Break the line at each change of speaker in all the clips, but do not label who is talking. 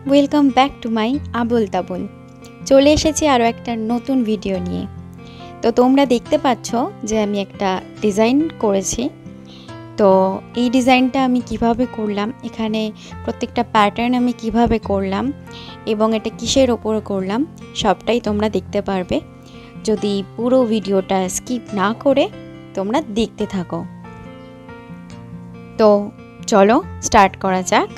Welcome back to my আবল তাবল। চলে এসেছি আরও একটা নতুন ভিডিও নিয়ে। তো তোমরা দেখতে পাচ্ছ যে আমি একটা ডিজাইন করেছি। তো এই ডিজাইনটা আমি কিভাবে করলাম, এখানে প্রত্যেকটা প্যাটার্ন আমি কিভাবে করলাম এবং এটা কিসের ওপরে করলাম সবটাই তোমরা দেখতে পারবে যদি পুরো ভিডিওটা স্কিপ না করে তোমরা দেখতে থাকো। তো চলো স্টার্ট করা যাক।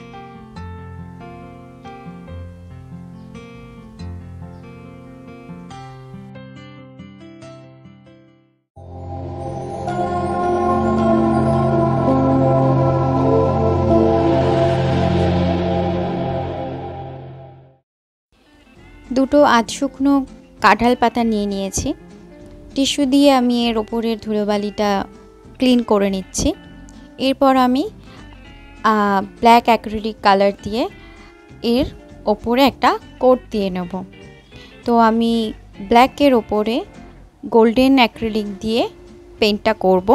দুটো আধ শুকনো কাঁঠাল পাতা নিয়ে নিয়েছি। টিস্যু দিয়ে আমি এর ওপরের ধুলোবালিটা ক্লিন করে নিচ্ছি। এরপর আমি ব্ল্যাক অ্যাক্রিলিক কালার দিয়ে এর ওপরে একটা কোট দিয়ে নেব। তো আমি ব্ল্যাকের ওপরে গোল্ডেন অ্যাক্রিলিক দিয়ে পেইন্টটা করব।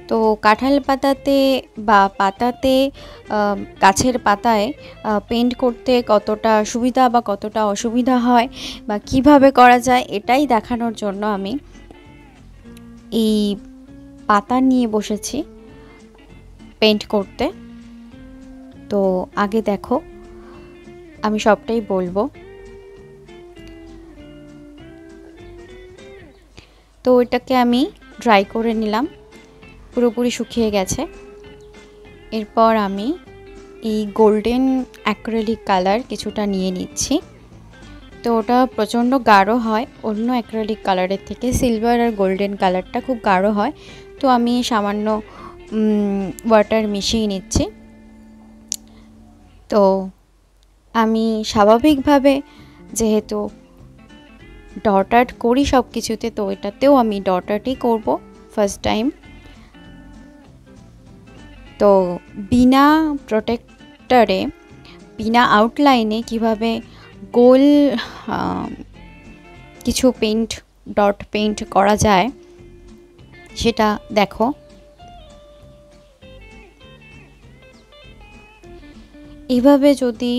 তো কাঁঠাল পাতাতে বা পাতাতে গাছের পাতায় পেইন্ট করতে কতটা সুবিধা বা কতটা অসুবিধা হয় বা কিভাবে করা যায় এটাই দেখানোর জন্য আমি এই পাতা নিয়ে বসেছি পেইন্ট করতে। তো আগে দেখো আমি সবটাই বলবো। তো এটাকে আমি ড্রাই করে নিলাম, পুরোপুরি শুকিয়ে গেছে। এরপর আমি এই গোল্ডেন অ্যাক্রিলিক কালার কিছুটা নিয়ে নিচ্ছি। তো ওটা প্রচণ্ড গাঢ় হয় অন্য অ্যাক্রিলিক কালারের থেকে। সিলভার আর গোল্ডেন কালারটা খুব গাঢ় হয়। তো আমি সামান্য ওয়াটার মিশিয়ে নিচ্ছি। তো আমি স্বাভাবিকভাবে যেহেতু ডট আর্ট করি সব কিছুতে, তো এটাতেও আমি ডট আর্টই করবো ফার্স্ট টাইম। তো বিনা প্রোটেক্টরে বিনা আউটলাইনে কিভাবে গোল কিছু পেইন্ট ডট পেইন্ট করা যায় সেটা দেখো। এইভাবে যদি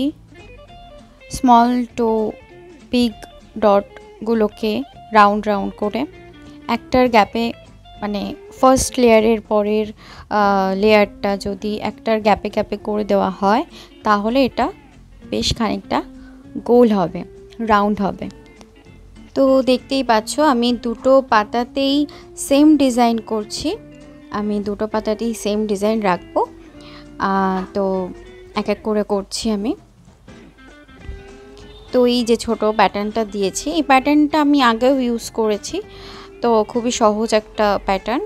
স্মল টু বিগ ডটগুলোকে রাউন্ড রাউন্ড করে একটার গ্যাপে, মানে ফার্স্ট লেয়ারের পরের লেয়ারটা যদি একটার গ্যাপে গ্যাপে করে দেওয়া হয় তাহলে এটা বেশ খানিকটা গোল হবে, রাউন্ড হবে। তো দেখতেই পাচ্ছ আমি দুটো পাতাতেই সেম ডিজাইন করছি। আমি দুটো পাতাতেই সেম ডিজাইন রাখবো। তো এক এক করে করছি আমি। তো এই যে ছোট প্যাটার্নটা দিয়েছি, এই প্যাটার্নটা আমি আগেও ইউজ করেছি। তো খুবই সহজ একটা প্যাটার্ন।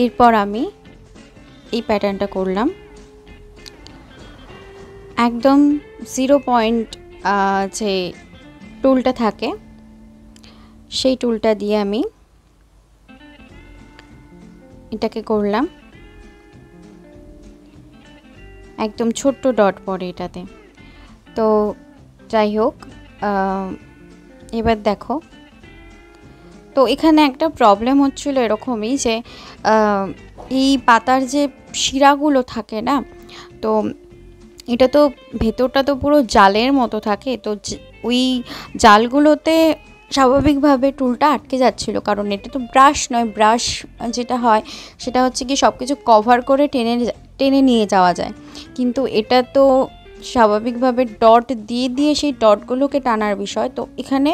এরপর আমি এই প্যাটার্নটা করলাম। একদম 0 পয়েন্ট যে টুলটা থাকে সেই টুলটা দিয়ে আমি এটাকে করলাম। একদম ছোট্ট ডট পড়ে এটাতে। তো যাই হোক, এবার দেখো। তো এখানে একটা প্রবলেম হচ্ছিল এরকমই যে এই পাতার যে শিরাগুলো থাকে না, তো এটা তো ভেতরটা তো পুরো জালের মতো থাকে। তো ওই জালগুলোতে স্বাভাবিকভাবে টুলটা আটকে যাচ্ছিল, কারণ এটা তো ব্রাশ নয়। ব্রাশ যেটা হয় সেটা হচ্ছে কি সব কিছু কভার করে টেনে টেনে নিয়ে যাওয়া যায়, কিন্তু এটা তো স্বাভাবিকভাবে ডট দিয়ে দিয়ে সেই ডটগুলোকে টানার বিষয়। তো এখানে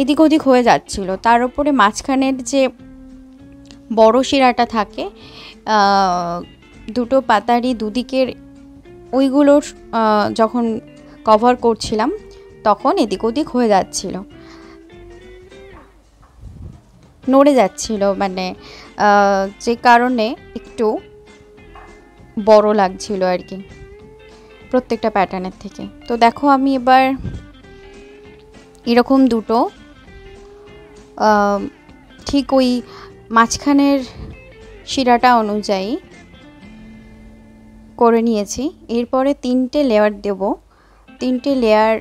এদিক ওদিক হয়ে যাচ্ছিল। তার উপরে মাঝখানের যে বড় শিরাটা থাকে দুটো পাতারই দুদিকের, ওইগুলোর যখন কভার করছিলাম তখন এদিক ওদিক হয়ে যাচ্ছিল, নড়ে যাচ্ছিল, মানে যে কারণে একটু বড় লাগছিল আর কি প্রত্যেকটা প্যাটার্নের থেকে। তো দেখো আমি এবার এরকম দুটো ঠিক ওই মাঝখানের শিরাটা অনুযায়ী করে নিয়েছি। এরপরে 3টে লেয়ার দেব। 3টে লেয়ার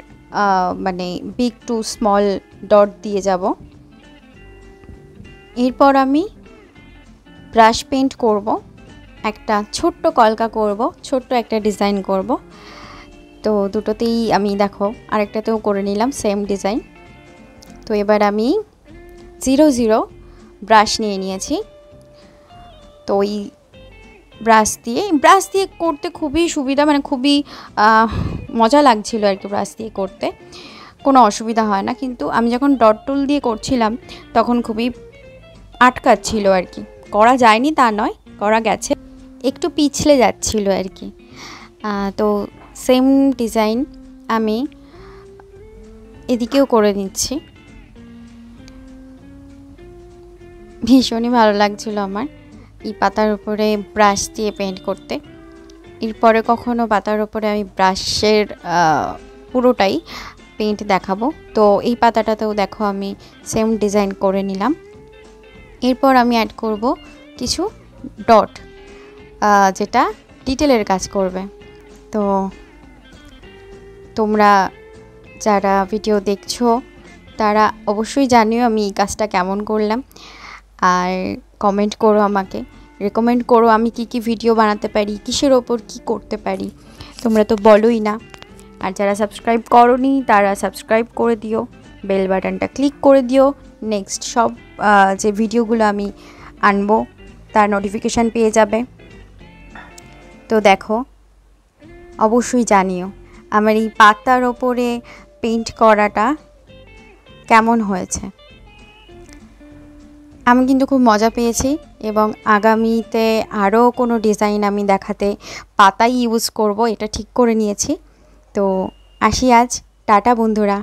মানে বিগ টু স্মল ডট দিয়ে যাব। এরপর আমি ব্রাশ পেইন্ট করব, একটা ছোট্ট কলকা করব, ছোট্ট একটা ডিজাইন করব। তো দুটোতেই আমি দেখো আরেকটাতেও করে নিলাম সেম ডিজাইন। তো এবার আমি 00 ব্রাশ নিয়ে নিয়েছি। তো ওই ব্রাশ দিয়ে করতে খুবই সুবিধা, মানে খুবই মজা লাগছিল আর কি ব্রাশ দিয়ে করতে, কোনো অসুবিধা হয় না। কিন্তু আমি যখন ডট টুল দিয়ে করছিলাম তখন খুবই আটকাচ্ছিল আর কি, করা যায়নি তা নয়, করা গেছে, একটু পিছলে যাচ্ছিল আর কি। তো সেম ডিজাইন আমি এদিকেও করে নিচ্ছি। ভীষণই ভালো লাগছিল আমার এই পাতার উপরে ব্রাশ দিয়ে পেইন্ট করতে। এরপরে কখনো পাতার উপরে আমি ব্রাশের পুরোটাই পেইন্ট দেখাবো। তো এই পাতাটাতেও দেখো আমি সেম ডিজাইন করে নিলাম। এরপর আমি অ্যাড করব কিছু ডট, যেটা ডিটেলের কাজ করবে। তো তোমরা যারা ভিডিও দেখছো তারা অবশ্যই জানিও আমি এই কাজটা কেমন করলাম, আর কমেন্ট করো, আমাকে রেকমেন্ড করো আমি কি ভিডিও বানাতে পারি, কিসের ওপর কি করতে পারি, তোমরা তো বলোই না। আর যারা সাবস্ক্রাইব করোনি তারা সাবস্ক্রাইব করে দিও, বেল বাটনটা ক্লিক করে দিও, নেক্সট সব যে ভিডিওগুলো আমি আনবো তার নোটিফিকেশান পেয়ে যাবে। তো দেখো অবশ্যই জানিও আমার এই পাতার ওপরে পেইন্ট করাটা কেমন হয়েছে। আমি কিন্তু খুব মজা পেয়েছি, এবং আগামীতে আরও কোনো ডিজাইন আমি দেখাতে পাতাই ইউজ করব, এটা ঠিক করে নিয়েছি। তো আসি আজ, টাটা বন্ধুরা।